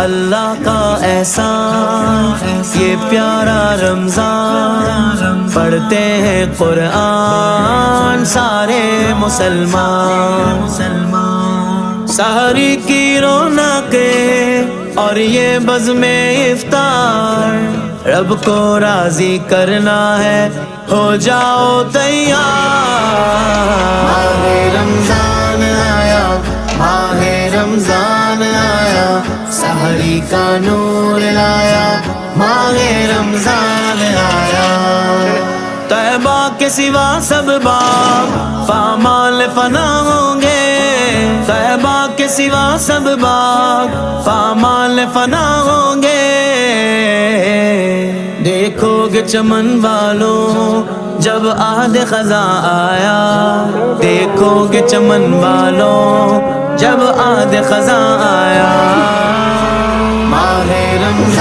اللہ کا احسان یہ پیارا رمضان، پڑھتے ہیں قرآن سارے مسلمان، سحری کی رونقیں اور یہ بزم افطار، رب کو راضی کرنا ہے ہو جاؤ تیار۔ ماہ رمضان آیا، ماہ رمضان آیا، سحری کا نور لایا، ماہ رمضان آیا۔ طیبہ کے سوا سب باغ پامال فنا ہوں گے، طیبہ کے سوا سب باغ پامال فنا ہوں گے۔ دیکھو گے چمن والوں جب عہد خزاں آیا، دیکھو گے چمن والوں جب عہد خزاں آیا۔ ماہ رمضان